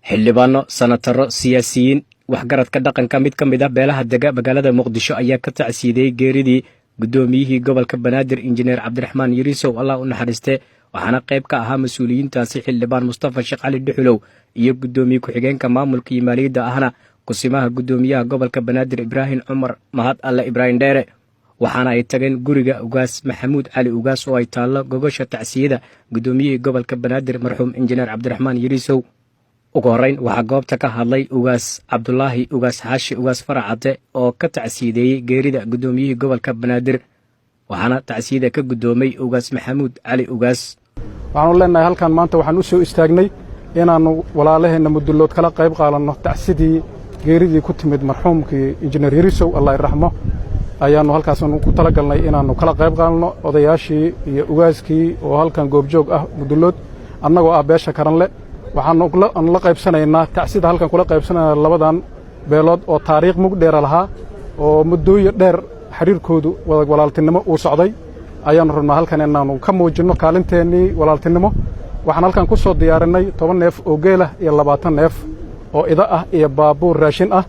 xildhibaano sanataro siyaasiyiin waxgaradka dhaqanka mid ka mid ah beelaha dega magaalada muqdisho ayaa ka tacsiiday geeridii gudoomiyihii gobolka banaadir injineer cabdiraxmaan yariisow allah u naxariiste waxaana qayb ka ahaa mas-uuliyiintaasi xildhibaan mustafa sheekh cali dhuxulow iyo gudoomiye ku-xigeenka maamulka iyo maaliyadda ahna kusimaha gudoomiyaha gobolka banaadir ibraahim cumar mahad alle ibraahim dheere waxaana ay tageen guriga ugaas maxamuud cali ugaas oo ay taallo gogosha tacsiyada gudoomiyihii gobolka banaadir marxuum injineer cabdiraxmaan yariisow ugu horreyn waxaa goobta ka hadlay ugaas cabdulaahi ugaas xaashi ugaas faracade oo ka tacsiideeyey geerida gudoomiyihii gobolka banaadir waxaana tacsiyada ka gudoomay ugaas maxamuud cali ugaas waxaanu leenahay halkan maanta waxaan u soo istaagnay inaannu walaalaheenna mudullood kala qayb qaadanno tacsidii geeridii ku timid marxuumkii injineer yariisow allah iraxmo ayaannu halkaasnu ku talagalnay inaannu kala qayb qaadanno odayaashii iyo ugaaskii oo halkan goobjoog ah mudullood annagoo ah beesha karanle waxaanu la qaybsanaynaa tacsida halkan kula qaybsanayna labadan beelood oo taariikh mug dheera lahaa oo muddooyin dheer xiriirkoodu walaaltinimo uu socday ayaannu rabnaa halkan inaannu ka muujinno kaalinteennii walaaltinimo waxaan halkan ku soo diyaarinay 10 neef oo geelah iyo 20 neef oo ida ah iyo baabuur raashin ah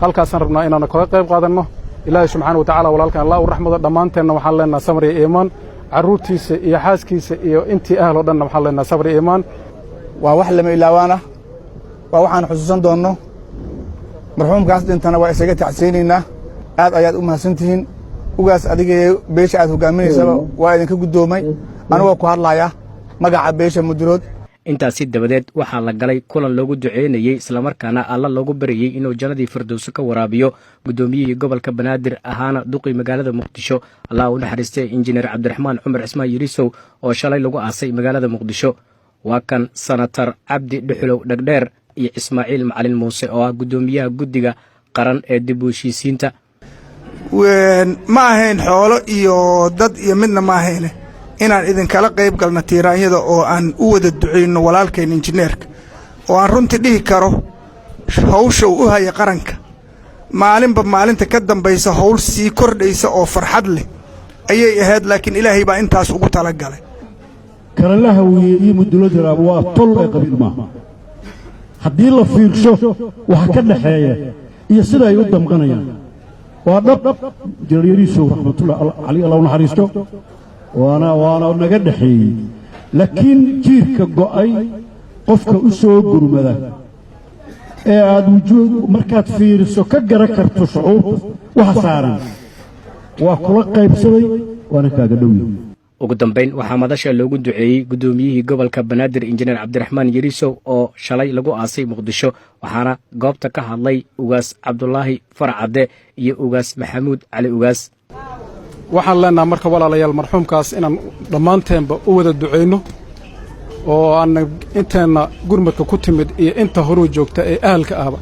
halkaasaan rabnaa inaannu kaga qayb qaadanno ilaahay subxaana wa tacaala walaalkan allah u raxmado dhammaanteenna waxaan leenaha samar iyo iimaan carruurtiisa iyo xaaskiisa iyo intii ahloo dhanna waxaan leenaha samar iyo iimaan waa wax lama ilaawaan ah waa waxaan xusuusan doonno marxuumkaas dhintana waa isaga tacsiyeynaynaa aad ayaad u mahadsantihiin ugaas adigee beesha aad hogaaminaysaba waa idinka guddoomay anigoo ku hadlaya magaca beesha mudulood intaasi dabadeed waxaa la galay kulan loogu duceynayey islamarkaana alla loogu baryey inuu jannadii firdowso ka waraabiyo gudoomiyihii gobolka banaadir ahaana duqii magaalada muqdisho allah u naxariistay injineer cabdiraxmaan cumar cismaan yariisow oo shalay lagu aasay magaalada muqdisho waa kan sanatar cabdi dhuxulow dhegdheer iyo ismaaciil macalin muuse oo ah gudoomiyaha guddiga qaran ee dib u heshiisiinta ma ahayn xoolo iyo dad iyo midna ma ahayne inaan idinkala qayb galno tiiraanyada oo aan u wada ducayno walaalkeen injineerka oo aan runtii dhihi karo hawsha uu u haya qaranka maalinba maalinta ka dambaysa hawl sii kordhaysa oo farxad leh ayay ahayd laakiin ilaahay baa intaas ugu talagalay karalaha wiye iyo mudulada waa tol ee qabiil maaha haddii la fiirsho waxa ka dhaxeeya iyo sida ay u damqanayaan waa dhab jariiriisu raxmatullaahi alayhi allah naxariisto waana naga dhaxeeyay laakiin jiirka go'ay qofka u soo gurmada ee aad wujuud markaad fiiriso ka garan karto shucuurta waxa saaran waa kula qaybsaday waana kaaga dhowyahay ugu dambayn waxaa madasha loogu duceeyey gudoomiyihii gobolka banaadir injineer cabdiraxmaan yariisow oo shalay lagu aasay muqdisho waxaana goobta ka hadlay ugaas cabdulaahi faracade iyo ugaas maxamuud cali ugaas waxaan leenaha marka walaalayaal marxuumkaas inaan dhammaanteenba u wada ducayno oo aanna inteenna gurmadka ku timid iyo inta horuu joogta ee ahalka ahba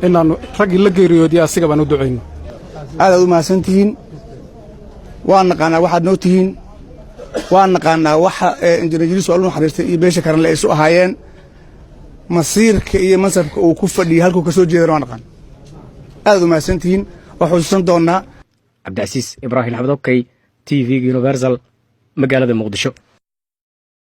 inaannu raggii la geeriyoodiya asiga baan u ducayno aadaad u mahadsantihiin waan naqaanaa waxaad noo tihiin waan naqaanaa waxa injineer yariisow alla u naxariistay iyo beesha karanle ay isu ahaayeen masiirka iyo mansabka uu ku fadhiyay halkuu ka soo jeedana waan naqaan aadaad u mahadsantihiin waa xusuusan doonnaa cabdicasiis ibraahim xabdokey TV Universal magaalada muqdisho